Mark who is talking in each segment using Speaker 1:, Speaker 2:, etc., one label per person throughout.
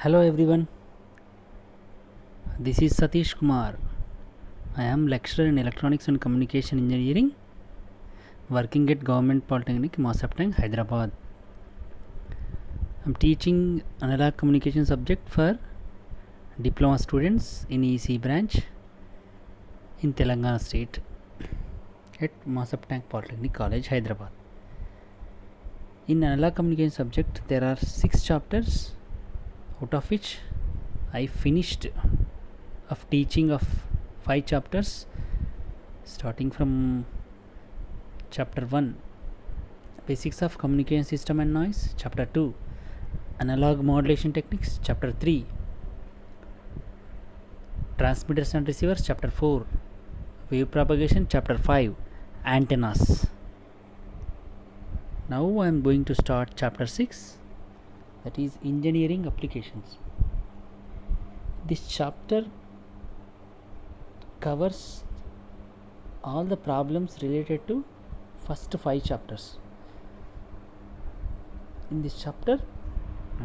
Speaker 1: Hello everyone, this is Satish Kumar. I am lecturer in Electronics and Communication Engineering working at Government Polytechnic, Masaptang, Hyderabad. I am teaching analog communication subject for diploma students in EC branch in Telangana state at Masaptang Polytechnic College, Hyderabad. In analog communication subject there are 6 chapters, out of which I finished of teaching of 5 chapters, starting from chapter 1 basics of communication system and noise, chapter 2 analog modulation techniques, chapter 3 transmitters and receivers, chapter 4 wave propagation, chapter 5 antennas. Now I am going to start chapter 6, that is engineering applications. This chapter covers all the problems related to first 5 chapters. In this chapter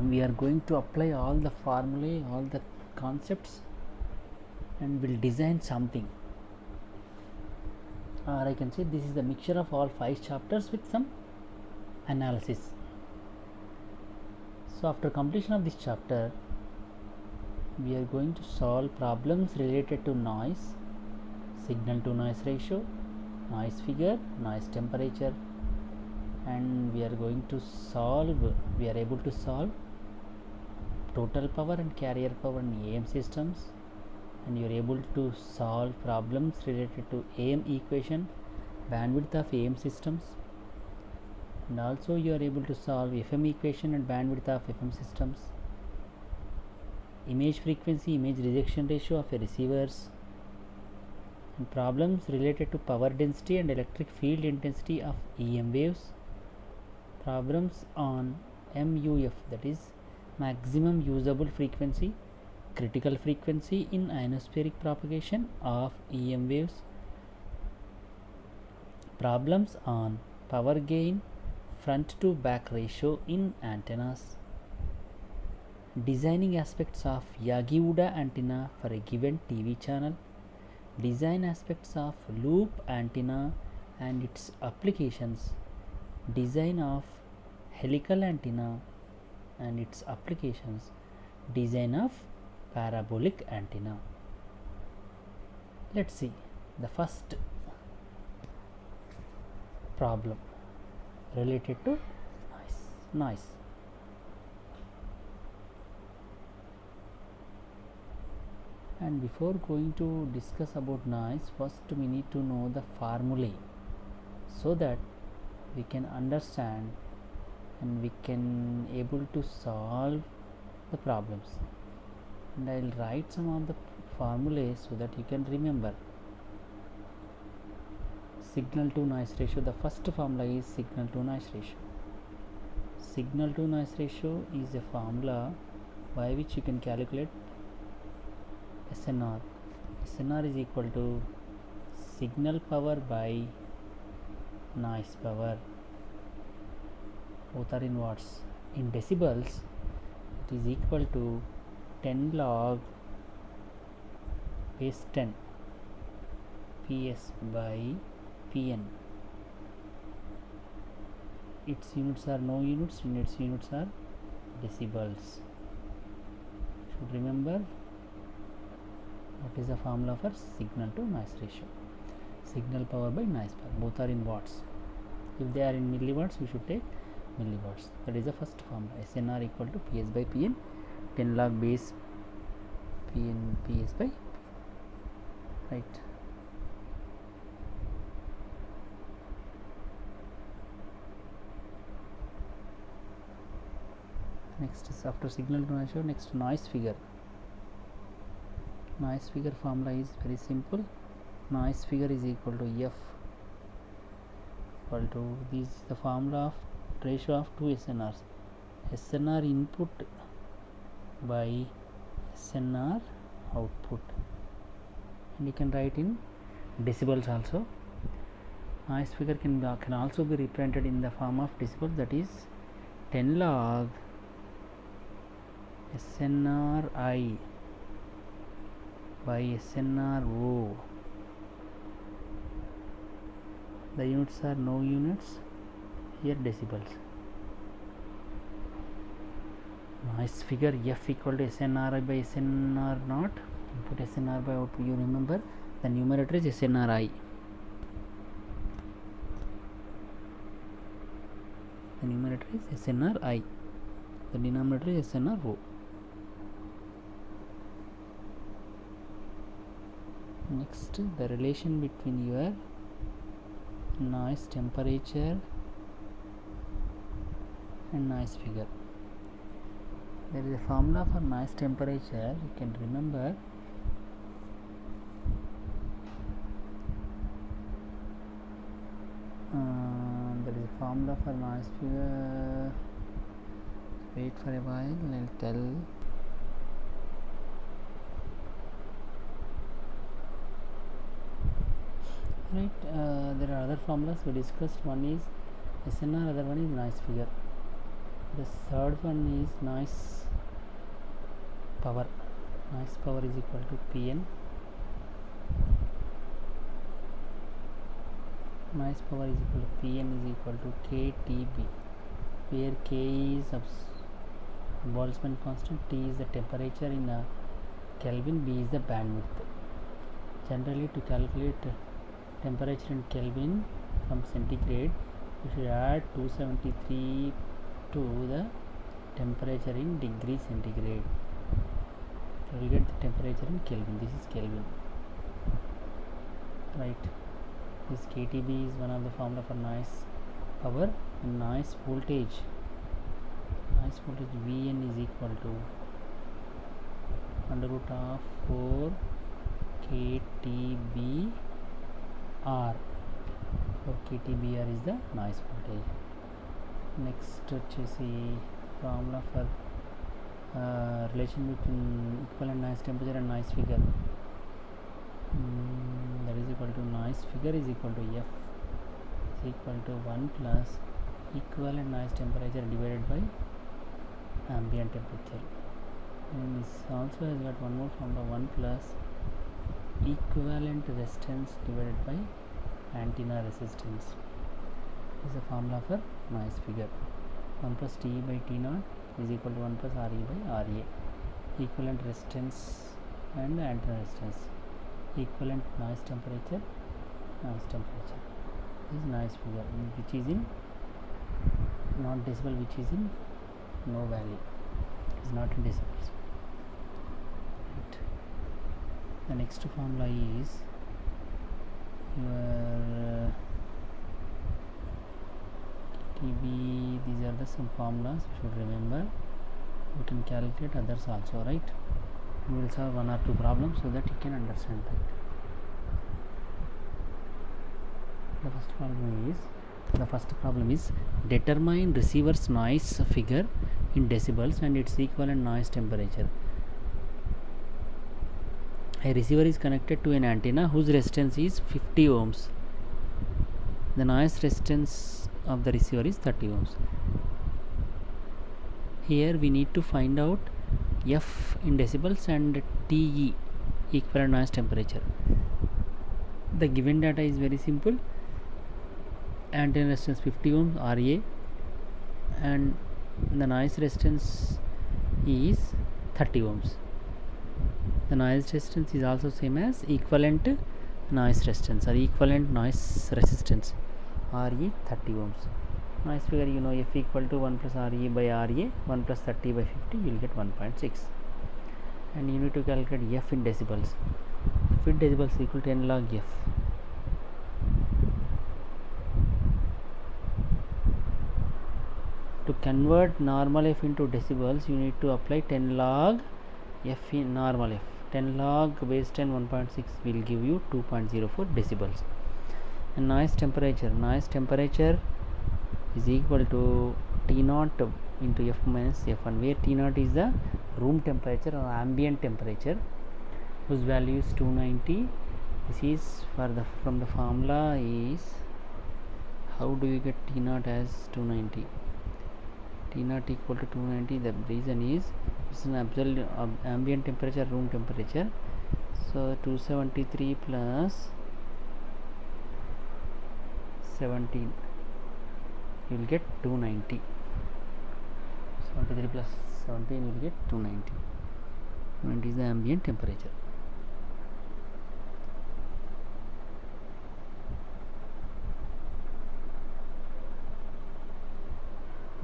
Speaker 1: we are going to apply all the formulae, all the concepts, and will design something, or I can say this is the mixture of all 5 chapters with some analysis. So after completion of this chapter we are going to solve problems related to noise, signal to noise ratio, noise figure, noise temperature, and we are able to solve total power and carrier power in AM systems, and you are able to solve problems related to AM equation, bandwidth of AM systems, and also you are able to solve FM equation and bandwidth of FM systems, image frequency, image rejection ratio of receivers, and problems related to power density and electric field intensity of EM waves, problems on MUF, that is maximum usable frequency, critical frequency in ionospheric propagation of EM waves, problems on power gain, front to back ratio in antennas, designing aspects of Yagi-Uda antenna for a given TV channel, design aspects of loop antenna and its applications, design of helical antenna and its applications, design of parabolic antenna. Let's see the first problem related to noise. And before going to discuss about noise, first we need to know the formulae so that we can understand and we can able to solve the problems. And I will write some of the formulae so that you can remember. Signal to noise ratio, the first formula is signal to noise ratio. Signal to noise ratio is a formula by which you can calculate SNR. SNR is equal to signal power by noise power. Both are in watts. In decibels, it is equal to 10 log base 10 PS by Pn. Its units are no units, and its units are decibels. Should remember what is the formula for signal to noise ratio. Signal power by noise power, both are in watts. If they are in milliwatts, we should take milliwatts. That is the first formula. SNR equal to PS by Pn, 10 log base Pn PS by P. Right. Next is after signal to noise ratio, next noise figure. Noise figure formula is very simple. Noise figure is equal to F equal to, this is the formula of ratio of two SNRs. SNR input by SNR output, and you can write in decibels also. Noise figure can also be represented in the form of decibels, that is 10 log SNRI by SNRO. The units are no units, here decibels. Noise figure F equal to SNRI by SNR naught. Input SNR by output. You remember the numerator is SNRI. The numerator is SNRI. The denominator is SNRO. Next, the relation between your noise temperature and noise figure. There is a formula for noise temperature, you can remember. There is a formula for noise figure. Wait for a while, I'll tell. Right, there are other formulas we discussed. One is SNR, other one is noise figure. The third one is noise power. Noise power is equal to Pn. Noise power is equal to Pn is equal to KTB, where K is Boltzmann constant, T is the temperature in Kelvin, B is the bandwidth. Generally, to calculate temperature in Kelvin from centigrade, you should add 273 to the temperature in degree centigrade. So you will get the temperature in Kelvin. This is Kelvin, right? This KTB is one of the formula for noise power. And noise voltage. Noise voltage Vn is equal to under root of 4 KTB R. So KTBR is the noise voltage. Next, వచ్చేసి formula for relation between equivalent noise temperature and noise figure. That is equal to noise figure is equal to F is equal to 1 plus equivalent noise temperature divided by ambient temperature. And this also has got one more formula, 1 plus equivalent resistance divided by antenna resistance. This is a formula for noise figure. 1 plus T by T naught is equal to 1 plus RE by RA. Equivalent resistance and antenna resistance. Equivalent noise temperature. This is noise figure, which is in not decibel, which is in no value. It is not in decibels. Right. The next formula is your TB. These are the some formulas you should remember. You can calculate others also, right? We will solve one or two problems so that you can understand that. The first problem is determine receiver's noise figure in decibels and its equivalent noise temperature. A receiver is connected to an antenna whose resistance is 50 ohms. The noise resistance of the receiver is 30 ohms. Here we need to find out F in decibels and TE, equivalent noise temperature. The given data is very simple. Antenna resistance 50 ohms RA and the noise resistance is 30 ohms. The noise resistance is also same as equivalent noise resistance or equivalent noise resistance, RE 30 ohms. Noise figure, you know, F equal to 1 plus RE by RA, 1 plus 30 by 50, you will get 1.6. And you need to calculate F in decibels. F in decibels is equal to 10 log F. To convert normal F into decibels, you need to apply 10 log F in normal F. 10 log base 10 1.6 will give you 2.04 decibels. And noise temperature is equal to T naught into F minus F1, where T naught is the room temperature or ambient temperature, whose value is 290. This is for the from the formula is, how do you get T naught as 290? T naught equal to 290. The reason is It's an absolute ambient temperature, room temperature. So 273 plus 17, you will get 290. 73 plus 17, you will get 290. 290 is the ambient temperature.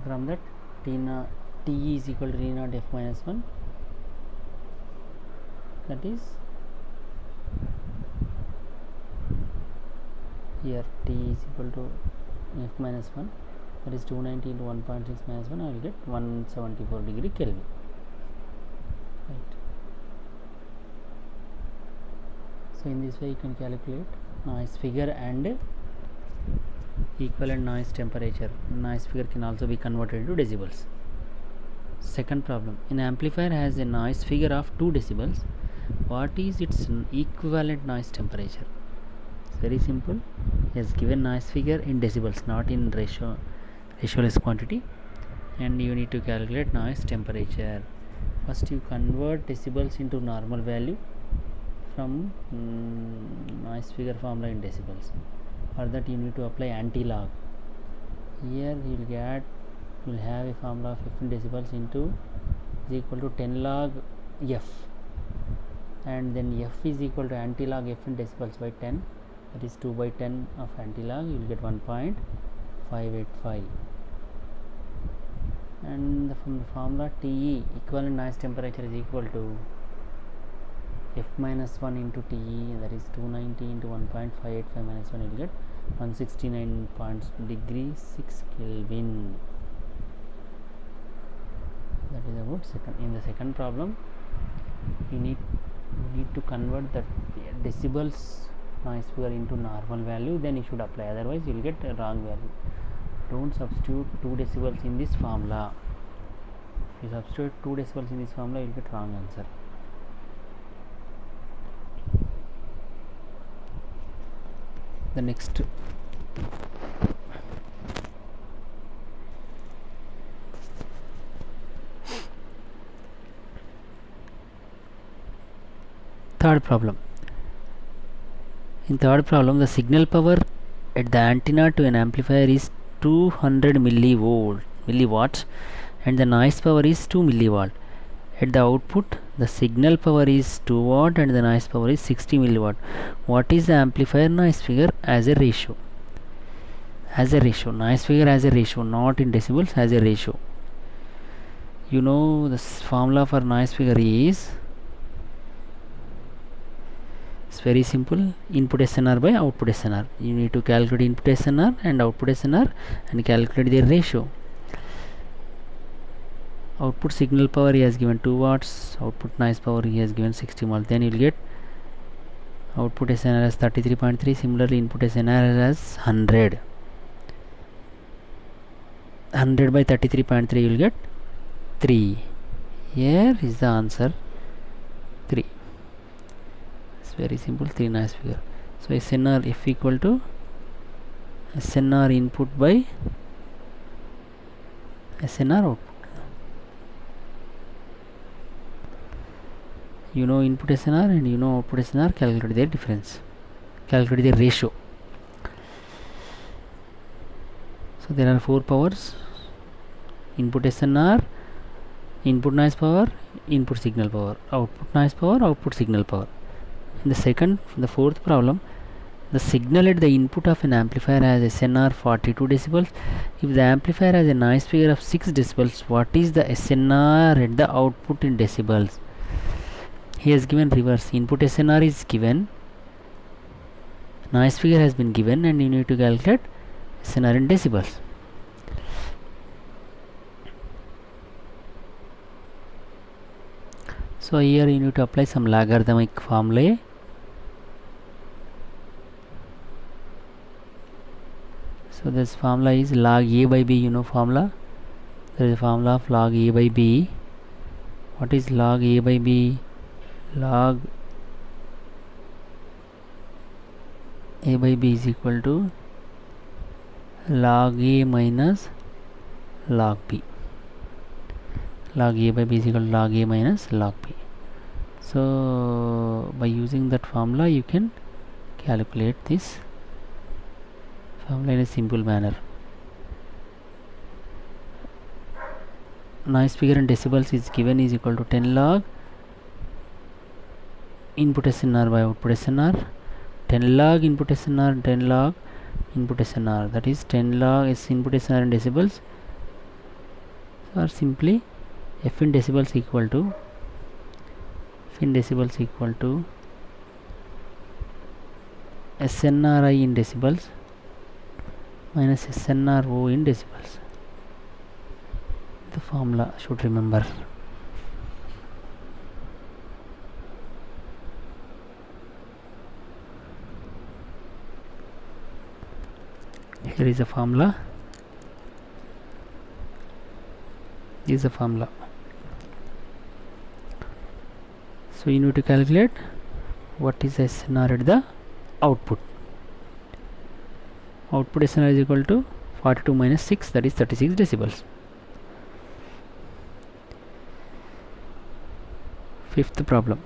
Speaker 1: From that, T is equal to T naught F minus 1, that is here T is equal to F minus 1, that is 290 into 1.6 minus 1, I will get 174 degree Kelvin. Right. So in this way you can calculate noise figure and equivalent noise temperature. Noise figure can also be converted into decibels. Second problem, an amplifier has a noise figure of 2 decibels. What is its equivalent noise temperature? It's very simple. He has given noise figure in decibels, not in ratio-less quantity, and you need to calculate noise temperature. First you convert decibels into normal value from noise figure formula in decibels. For that you need to apply anti-log. Here you will have a formula of 15 decibels into is equal to 10 log f, and then f is equal to anti-log f in decibels by 10, that is 2 by 10 of anti-log, you will get 1.585. and from the formula TE, equivalent noise temperature, is equal to F minus 1 into TE, that is 290 into 1.585 minus 1, you will get 169 degree 6 Kelvin. That is about second. In the second problem, you need to convert the decibels noise figure into normal value, then you should apply, otherwise you will get a wrong value. Don't substitute 2 decibels in this formula. If you substitute 2 decibels in this formula, you will get wrong answer. The next third problem. In third problem, the signal power at the antenna to an amplifier is 200 milliwatts and the noise power is 2 milliwatt. At the output, the signal power is 2 watt and the noise power is 60 milliwatt. What is the amplifier noise figure as a ratio? As a ratio, noise figure as a ratio, not in decibels, as a ratio. You know the formula for noise figure is, it's very simple, input SNR by output SNR. You need to calculate input SNR and output SNR and calculate their ratio. Output signal power he has given 2 watts, output noise power he has given 60 mol. Then you will get output SNR as 33.3, similarly input SNR as 100. 100 by 33.3, you will get 3. Here is the answer, 3. It's very simple, 3 noise figure. So SNR F equal to SNR input by SNR output. You know input SNR and you know output SNR, calculate their difference, calculate their ratio. So there are 4 powers: input SNR, input noise power, input signal power, output noise power, output signal power. In the fourth problem, the signal at the input of an amplifier has SNR 42 decibels. If the amplifier has a noise figure of 6 decibels, what is the SNR at the output in decibels? He has given reverse. Input SNR is given, noise figure has been given, and you need to calculate SNR in decibels. So here you need to apply some logarithmic formulae. So this formula is log A by B. You know formula. There is a formula of log A by B. What is log A by B? Log A by B is equal to log A minus log B. log A by B is equal to log A minus log B. So by using that formula you can calculate this formula in a simple manner. Noise figure in decibels is given is equal to 10 log input SNR by output SNR, 10 log input SNR, 10 log input SNR, that is 10 log is input SNR in decibels, or simply F in decibels equal to SNRI in decibels minus SNRO in decibels. The formula should remember. Here is a formula. This is a formula. So you need to calculate what is SNR at the output. Output SNR is equal to 42 minus 6, that is 36 decibels. Fifth problem.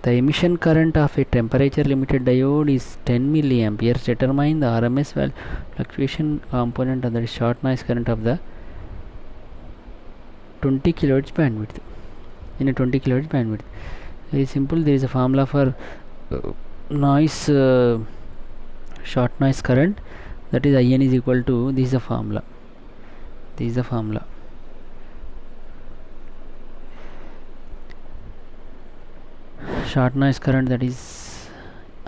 Speaker 1: The emission current of a temperature limited diode is 10 milliamperes. Determine the RMS value fluctuation component of the short noise current of the 20 kHz bandwidth. In a 20 kHz bandwidth, very simple. There is a formula for noise short noise current, that is IN is equal to, this is a formula. Short noise current, that is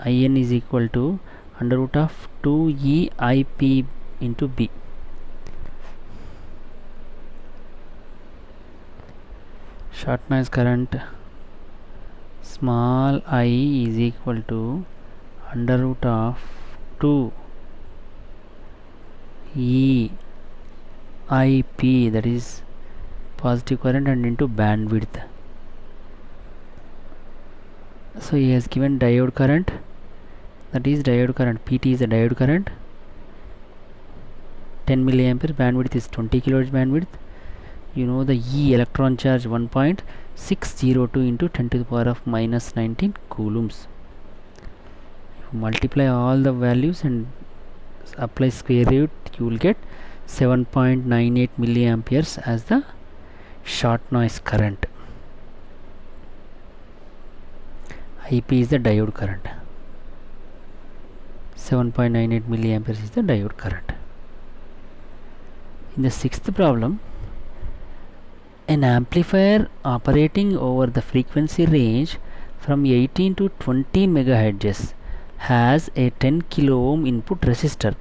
Speaker 1: IN is equal to under root of 2EIP into B. Short noise current small I is equal to under root of 2EIP, that is positive current, and into bandwidth. So he has given diode current, that is diode current, PT is the diode current, 10 milliampere, bandwidth is 20 kHz bandwidth. You know the E electron charge 1.602 into 10 to the power of minus 19 coulombs. If you multiply all the values and apply square root, you will get 7.98 milliamperes as the short noise current. IP is the diode current. 7.98 milliamperes is the diode current. In the sixth problem, an amplifier operating over the frequency range from 18 to 20 megahertz has a 10 kilo ohm input resistor.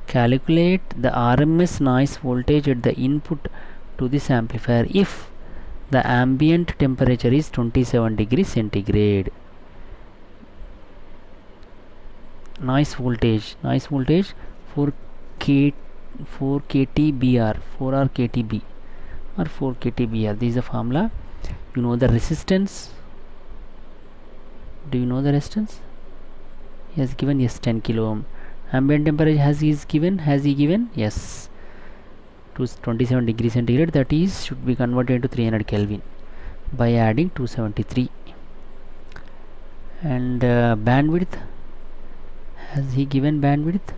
Speaker 1: Calculate the RMS noise voltage at the input to this amplifier if the ambient temperature is 27 degrees centigrade. Noise voltage 4 kTBR, 4R kTB or 4 kTBR. This is the formula. You know the resistance. Do you know the resistance? He has given, yes, 10 kilo ohm. Ambient temperature has he given? Yes, to 27 degrees centigrade, that is should be converted into 300 Kelvin by adding 273. And bandwidth, has he given bandwidth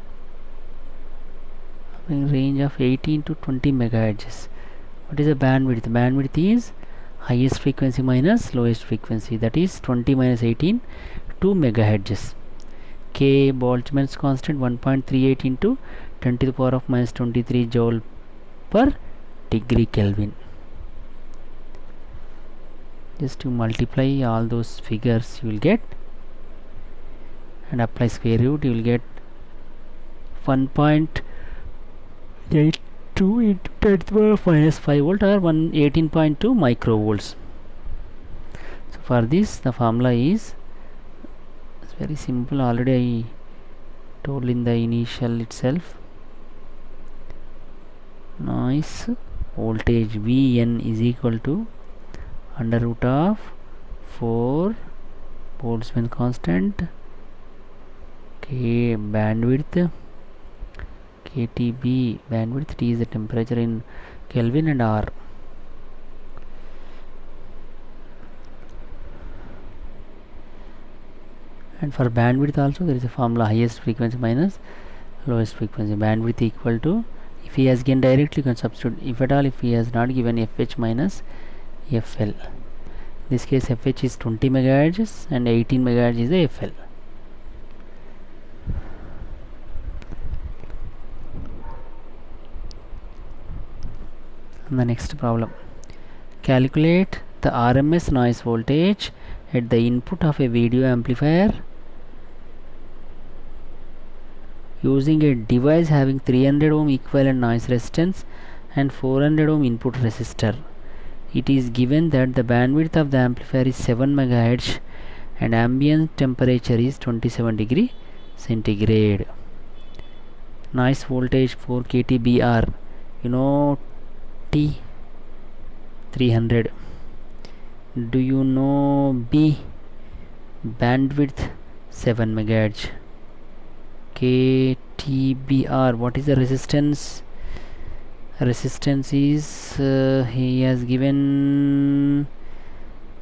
Speaker 1: in range of 18 to 20 megahertz. What is the bandwidth? Bandwidth is highest frequency minus lowest frequency, that is 20 minus 18, 2 megahertz. K Boltzmann's constant 1.38 into 10 to the power of minus 23 joule per degree Kelvin. Just to multiply all those figures you will get and apply square root, you will get 1.82 into 10 to the power of minus 5 volt or 18.2 microvolts. So for this the formula is very simple, already I told in the initial itself. Noise voltage Vn is equal to under root of 4 Boltzmann constant, K bandwidth, KTB bandwidth, T is the temperature in Kelvin, and R. And for bandwidth also there is a formula, highest frequency minus lowest frequency. Bandwidth equal to, if he has given directly, you can substitute. If at all, if he has not given, fh minus fl. This case fh is 20 megahertz and 18 megahertz is the fl. And the next problem, calculate the RMS noise voltage at the input of a video amplifier using a device having 300 ohm equivalent noise resistance and 400 ohm input resistor. It is given that the bandwidth of the amplifier is 7 megahertz and ambient temperature is 27 degree centigrade. Noise voltage 4 kTBR, you know T 300. Do you know B? Bandwidth 7 megahertz. kTBR, what is the resistance? Resistance is he has given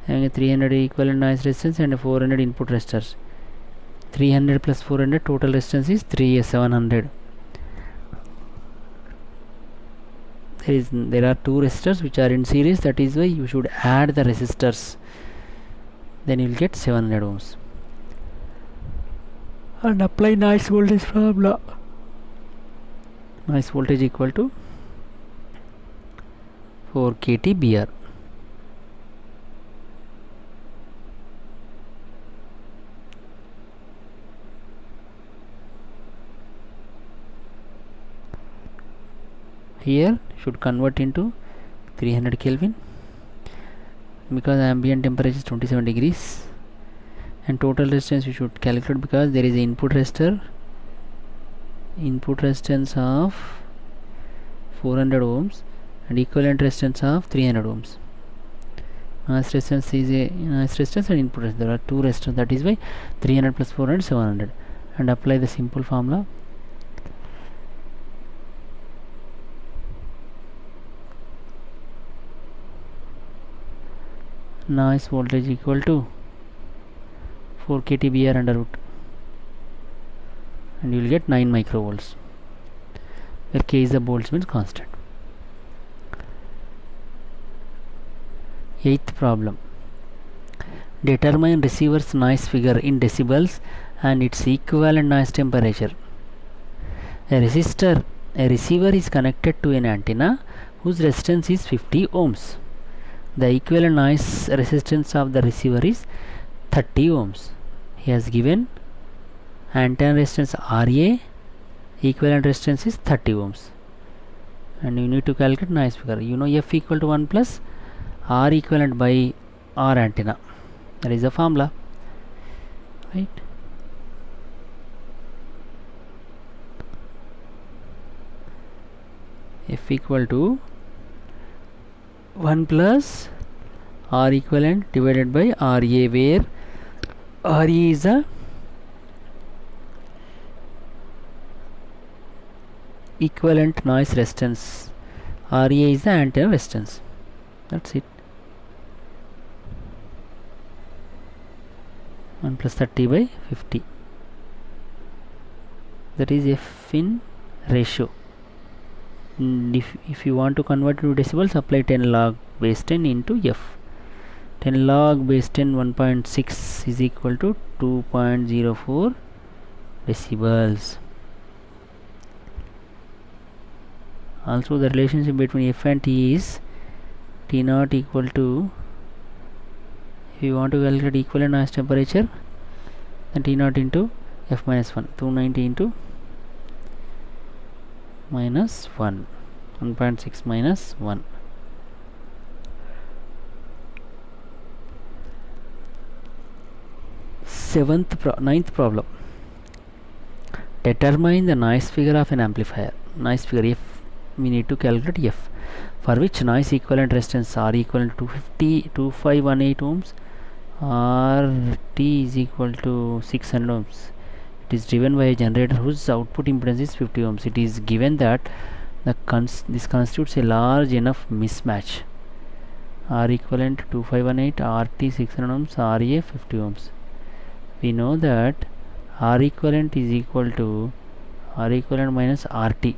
Speaker 1: having a 300 equivalent noise resistance and a 400 input resistors. 300 plus 400 total resistance is 700. There are two resistors which are in series, that is why you should add the resistors, then you will get 700 ohms. And apply noise voltage formula. Noise voltage equal to 4 kTBR. Here should convert into 300 Kelvin because ambient temperature is 27 degrees, and total resistance you should calculate because there is an input resistor, input resistance of 400 ohms and equivalent resistance of 300 ohms. Noise resistance is a noise resistance and input resistance. There are two resistors, that is why 300 plus 400 700. And apply the simple formula. Noise voltage equal to 4 kTBR under root, and you will get 9 microvolts, where K is the Boltzmann constant. Eighth problem, determine receiver's noise figure in decibels and its equivalent noise temperature. A receiver is connected to an antenna whose resistance is 50 ohms. The equivalent noise resistance of the receiver is 30 ohms. He has given antenna resistance RA, equivalent resistance is 30 ohms, and you need to calculate noise figure. You know F equal to 1 plus R equivalent by R antenna. That is the formula, right? F equal to 1 plus R equivalent divided by RA, where RA is a equivalent noise resistance, RA is the antenna resistance. That's it. 1 plus 30 by 50. That is F in ratio. And if you want to convert to decibels, apply 10 log base 10 into F. 10 log base 10 1.6 is equal to 2.04 decibels. Also the relationship between F and T is T naught equal to, if you want to calculate equivalent noise temperature, then T naught into F minus 1, 290 into minus 1, 1.6 minus 1. Ninth problem, determine the noise figure of an amplifier. Noise figure F, we need to calculate F, for which noise equivalent resistance R equal to 2518 ohms, RT is equal to 600 ohms. It is driven by a generator whose output impedance is 50 ohms. It is given that this constitutes a large enough mismatch. R equivalent 2518, RT 600 ohms, RA 50 ohms. we know that R equivalent is equal to R equivalent minus RT.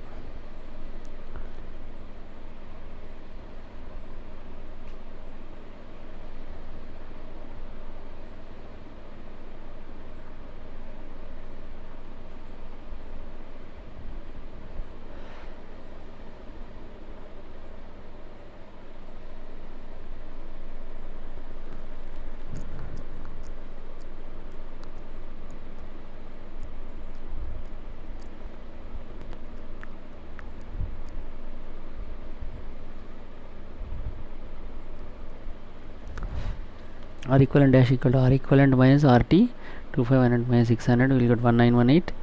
Speaker 1: R equivalent dash equal to R equivalent minus RT. 2500 minus 600 will get 1918,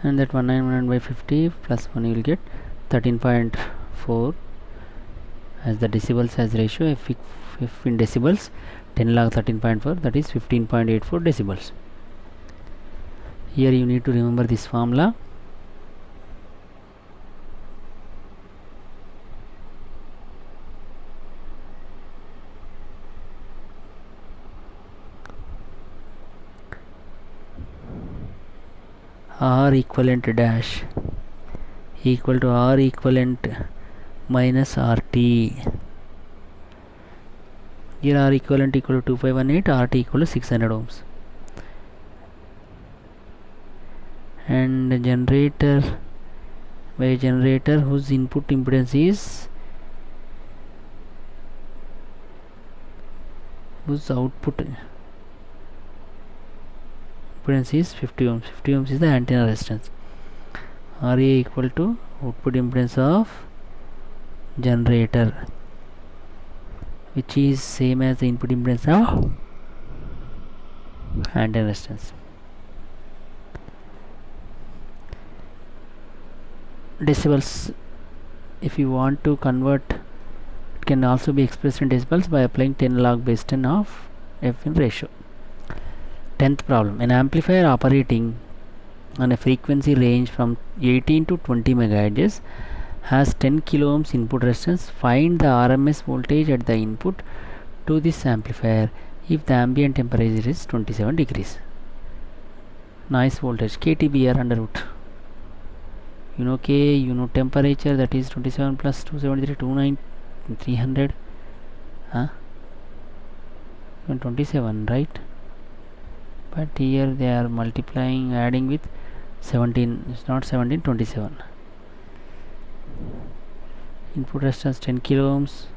Speaker 1: and that 1918 by 50 plus 1 you will get 13.4 as the decibels as ratio. If in decibels 10 log 13.4, that is 15.84 decibels. Here you need to remember this formula. R equivalent dash equal to R equivalent minus RT. Here R equivalent equal to 2518, RT equal to 600 ohms. And generator, by a generator whose input impedance is, whose output impedance is 50 ohms. 50 ohms is the antenna resistance. RA equal to output impedance of generator, which is same as the input impedance of antenna resistance. Decibels, if you want to convert, it can also be expressed in decibels by applying 10 log base 10 of F in ratio. 10th problem, an amplifier operating on a frequency range from 18 to 20 MHz has 10 kilo ohms input resistance. Find the RMS voltage at the input to this amplifier if the ambient temperature is 27 degrees. Noise voltage KTBR under root. You know K, you know temperature, that is 27 plus 273, 29, 300. 27, right? But here they are multiplying, adding with 17. It's not 17, 27. Input resistance 10 kilo ohms.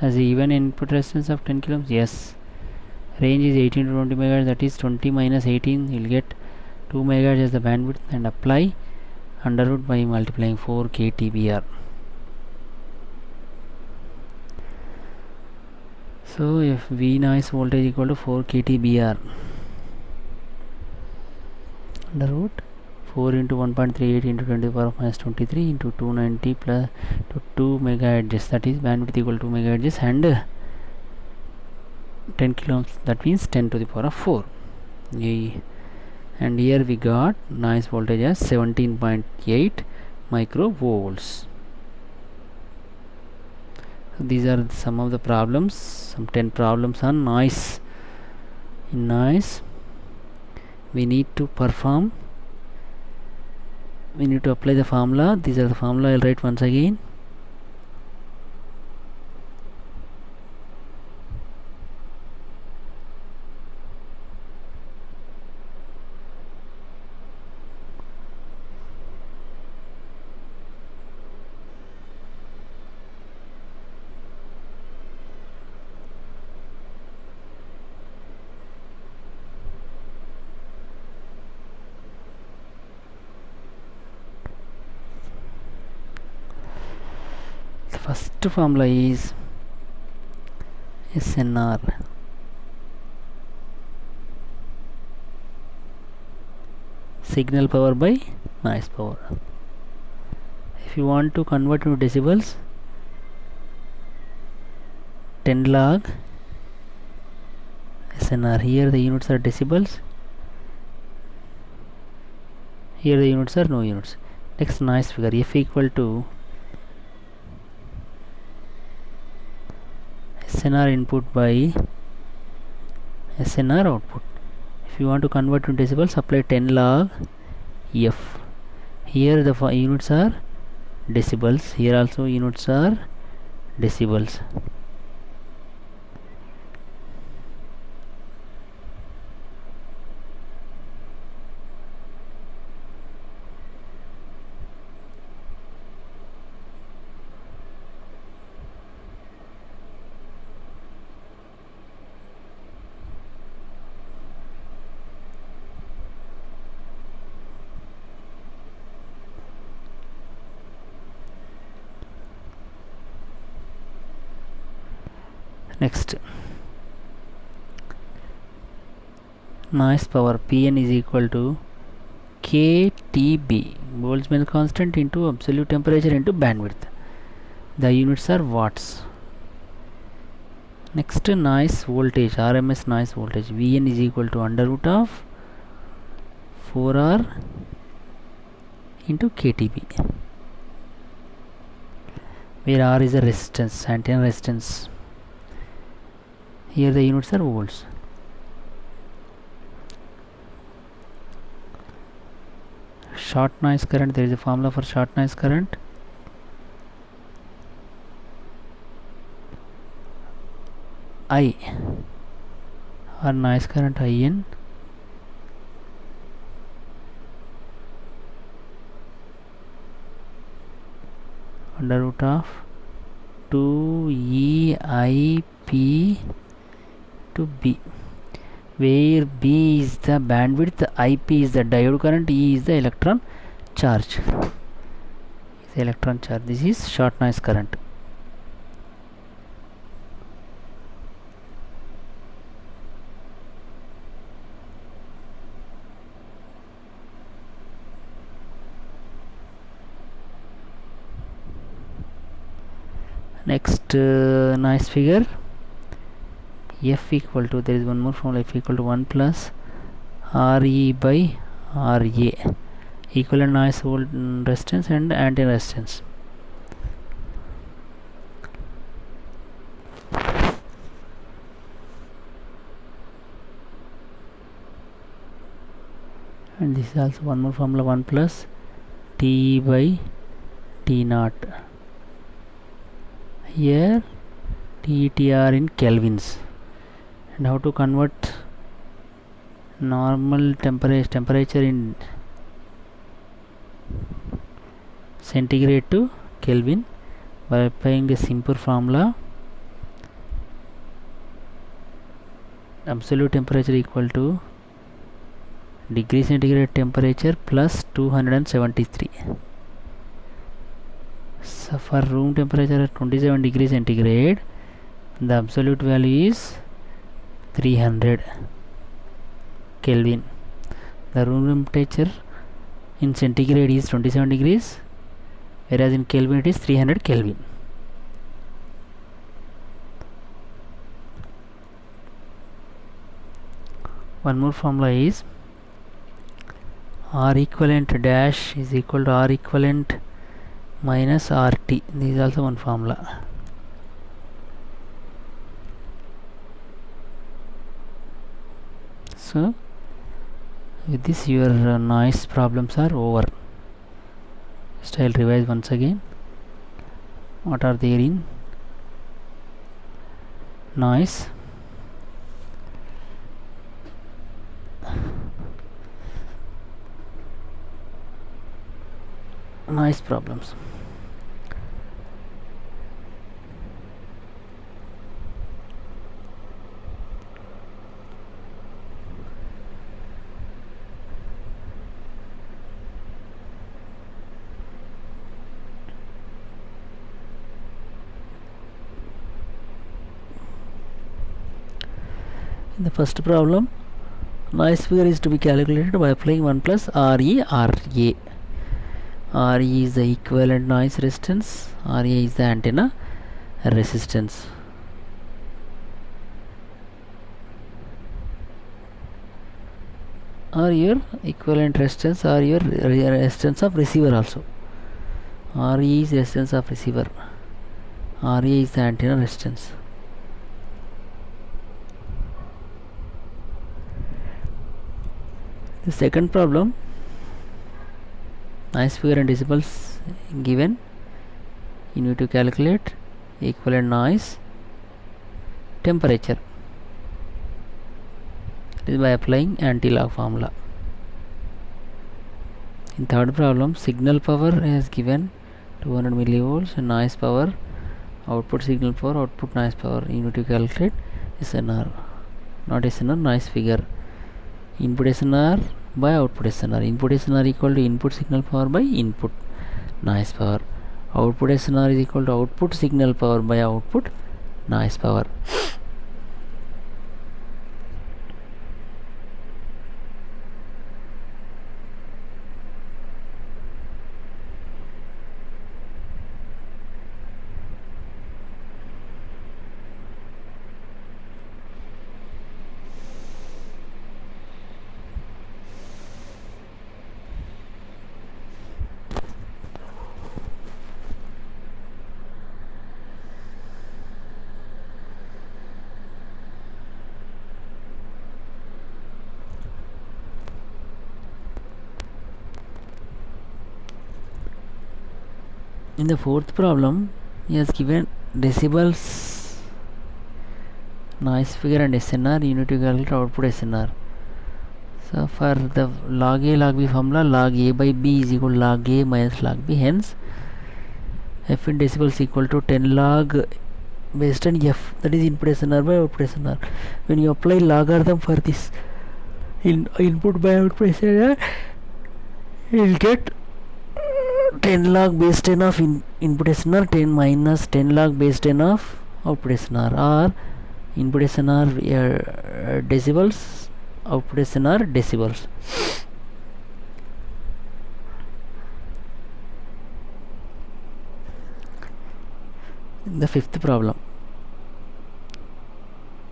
Speaker 1: Has even input resistance of 10 kilo ohms? Yes. Range is 18 to 20 MHz, that is 20 minus 18. You will get 2 MHz as the bandwidth, and apply under root by multiplying 4 KTBR. So if V noise voltage equal to 4 KTBR, under root 4 into 1.38 into 10 to the power of minus 23 into 290 plus to 2 megahertz, that is bandwidth equal to megahertz, and 10 kilo ohms, that means 10 to the power of 4. And here we got noise voltage as 17.8 microvolts. So these are some of the problems, some 10 problems on noise. In noise, we need to perform, we need to apply the formula. These are the formula. I'll write once again. First formula is SNR, signal power by noise power. If you want to convert into decibels, 10 log SNR. Here the units are decibels, here the units are no units. Next, noise figure. F equal to SNR input by SNR output. If If you want to convert to decibels, apply 10 log f. Here the units are decibels, here also units are decibels. Next, noise power Pn is equal to KTB, Boltzmann constant, into absolute temperature into bandwidth. The units are watts. Next, noise voltage, RMS noise voltage, Vn is equal to under root of 4R into KTB, where R is a resistance, antenna resistance. Here the units are volts. Short noise current, there is a formula for short noise current. I, or noise current In, under root of 2EIP to B, where B is the bandwidth, IP is the diode current, E is the electron charge. This is short noise current. Next, noise figure, F equal to, there is one more formula, F equal to 1 plus RE by RA, equivalent noise resistance and antenna resistance. And this is also one more formula, 1 plus T by T naught. Here TTR in kelvins. And how to convert normal temperature in centigrade to Kelvin by applying a simple formula. Absolute temperature equal to degree centigrade temperature plus 273. So for room temperature at 27 degrees centigrade, the absolute value is 300 Kelvin. The room temperature in centigrade is 27 degrees, whereas in Kelvin it is 300 Kelvin. One more formula is R equivalent dash is equal to R equivalent minus RT. This is also one formula. So with this your noise problems are over. Just I'll revise once again. What are there in noise? Noise problems. In the first problem, noise figure is to be calculated by applying 1 plus RE RA. RE is the equivalent noise resistance, RA is the antenna resistance. Or your equivalent resistance or your resistance of receiver also. RE is resistance of receiver, RA is the antenna resistance. The second problem, noise figure and decibels given. You need to calculate equivalent noise temperature. This is by applying anti-log formula. In third problem, signal power is given 200 millivolts and noise power, output signal power, output noise power. You need to calculate SNR, not SNR, noise figure. Input SNR by output SNR. Input SNR equal to input signal power by input noise power. Output SNR is equal to output signal power by output noise power. In the fourth problem, he has given decibels, noise figure and SNR. You need to calculate output SNR. So for the log A log B formula, log A by B is equal to log A minus log B. Hence, F in decibels equal to 10 log based on F, that is input SNR by output SNR. When you apply logarithm for this input by output SNR, you will get 10 log base 10 of input SNR 10 minus 10 log base 10 of output SNR, or input SNR decibels, output SNR decibels. In the fifth problem,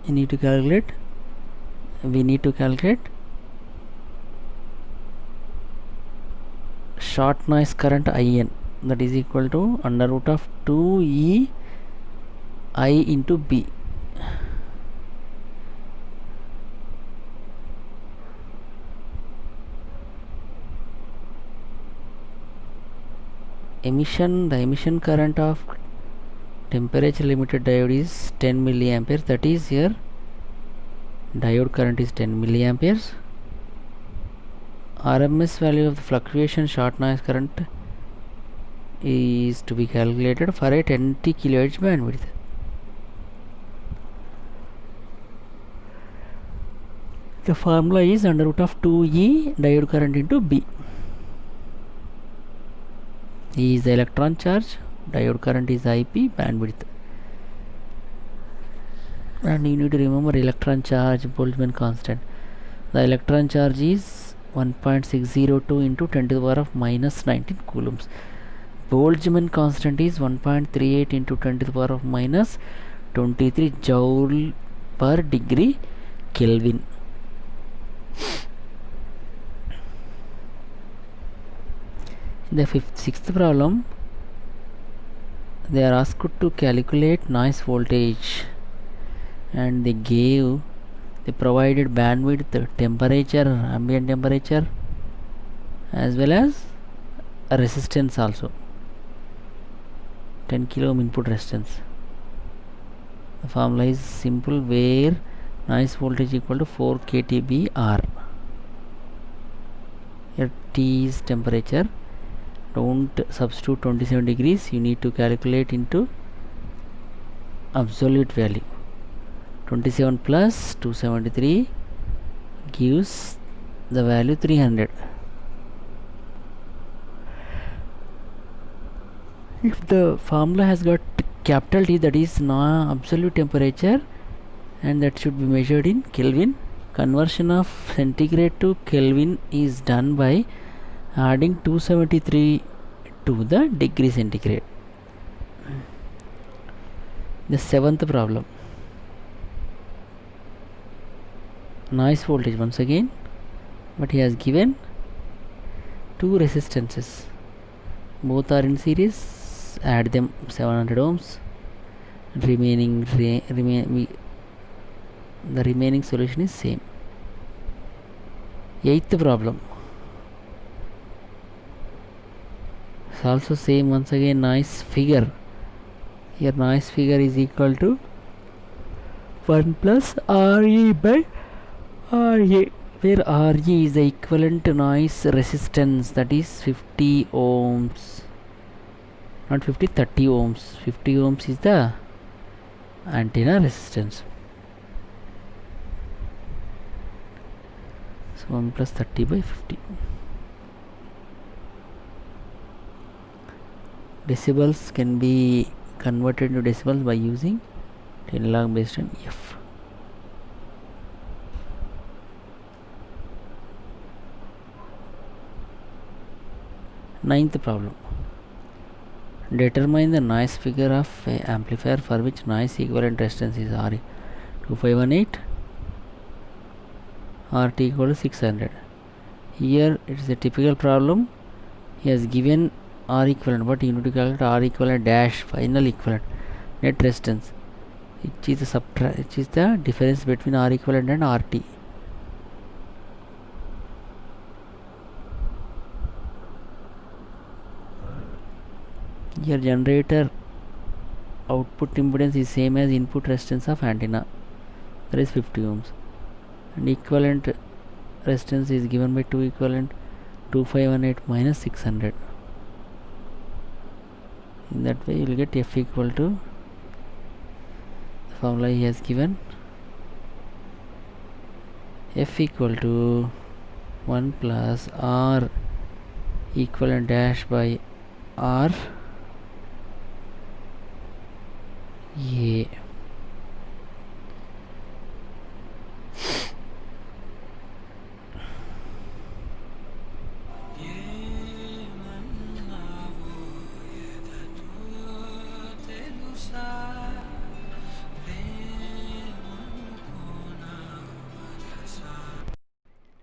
Speaker 1: we need to calculate short noise current IN, that is equal to under root of 2E I into B. The emission current of temperature limited diode is 10 milliamperes, that is here diode current is 10 milliamperes. RMS value of the fluctuation short noise current is to be calculated for a 20 kHz bandwidth. The formula is under root of 2E diode current into B. E is the electron charge, diode current is IP, bandwidth. And you need to remember electron charge, Boltzmann constant. The electron charge is 1.602 into 10 to the power of minus 19 coulombs. Boltzmann constant is 1.38 into 10 to the power of minus 23 joule per degree Kelvin. In the sixth problem, they are asked to calculate noise voltage, and they provided bandwidth, temperature, ambient temperature, as well as a resistance also, 10 kilo ohm input resistance. The formula is simple, where noise voltage equal to 4 kTbR. Here T is temperature. Don't substitute 27 degrees, you need to calculate into absolute value. 27 plus 273 gives the value 300. If the formula has got capital T, that is absolute temperature, and that should be measured in Kelvin, conversion of centigrade to Kelvin is done by adding 273 to the degree centigrade. The seventh problem, noise voltage once again, but he has given two resistances, both are in series, add them 700 ohms, the remaining solution is same. Eighth problem. It's also same once again noise figure. Here noise figure is equal to 1 plus RE by RA, where RE is the equivalent noise resistance, that is 50 ohms. Not 50, 30 ohms. 50 ohms is the antenna resistance. So 1 plus 30 by 50. Decibels can be converted to decibels by using 10 log based on F. Ninth problem. Determine the noise figure of an amplifier for which noise equivalent resistance is R 2518, RT equal to 600. Here it is a typical problem. He has given R equivalent, but you need to calculate R equivalent dash final equivalent net resistance, which is the difference between R equivalent and RT. Here generator output impedance is same as input resistance of antenna, that is 50 ohms, and equivalent resistance is given by 2 equivalent 2518 minus 600. In that way you will get F equal to the formula he has given, F equal to 1 plus R equivalent dash by R A.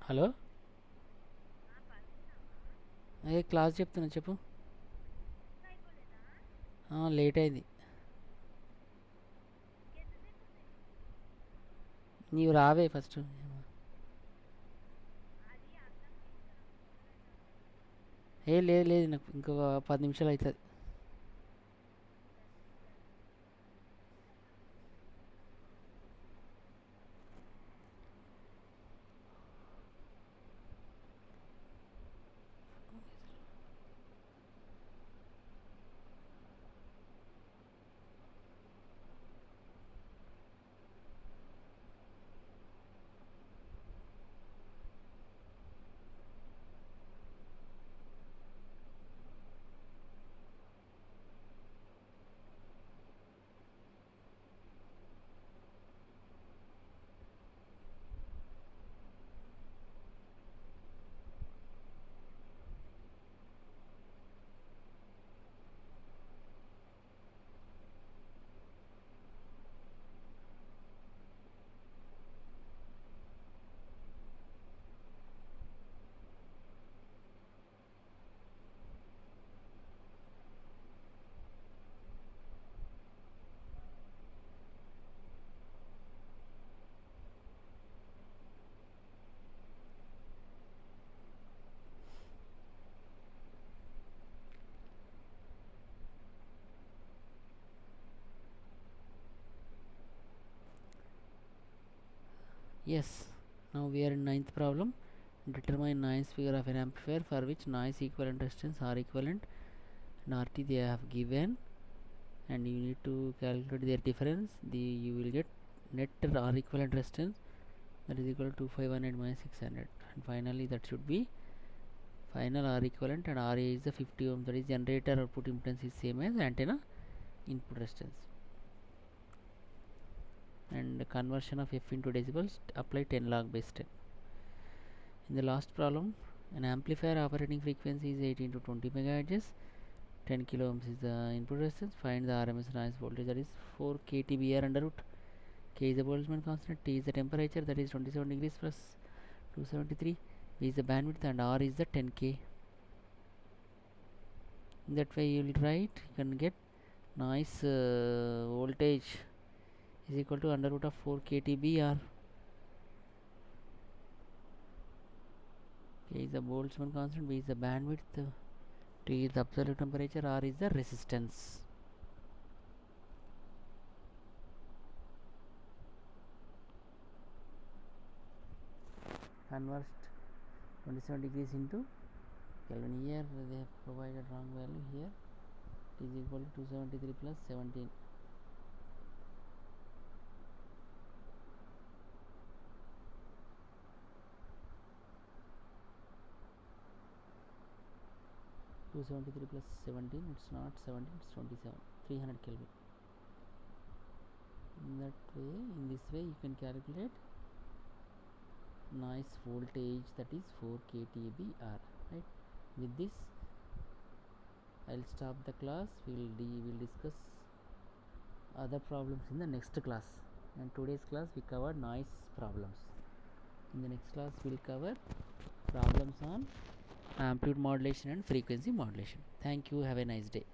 Speaker 1: Hello, అదే class చెప్తున్నా చెప్పు. Late అయింది. నీవు రావే first. లేదు లేదు, నాకు ఇంకో 10 నిమిషాలు అవుతుంది. Yes, now we are in ninth problem. Determine noise figure of an amplifier for which noise equivalent resistance R equivalent and RT they have given, and you need to calculate their difference. You will get net R equivalent resistance, that is equal to 2518 minus 600, and finally that should be final R equivalent, and RA is the 50 ohm, that is generator output impedance is same as antenna input resistance. And the conversion of F into decibels, apply 10 log base 10. In the last problem, an amplifier operating frequency is 18 to 20 megahertz, 10 kilo ohms is the input resistance. Find the RMS noise voltage, that is 4 kTBR under root. K is the Boltzmann constant, T is the temperature, that is 27 degrees plus 273, V is the bandwidth, and R is the 10K. In that way you will write, you can get noise voltage is equal to under root of 4 kTBR. K is the Boltzmann constant, B is the bandwidth, T is the absolute temperature, R is the resistance. Convert 27 degrees into Kelvin. Here they have provided wrong value. Here it is equal to 273 plus 17. Two 73 plus 17, it's not 17, it's 27, 300 Kelvin. In this way you can calculate noise voltage, that is 4 kTbr, right? With this I'll stop the class. We'll discuss other problems in the next class. And today's class we covered noise problems. In the next class we'll cover problems on amplitude modulation and frequency modulation. Thank you. Have a nice day.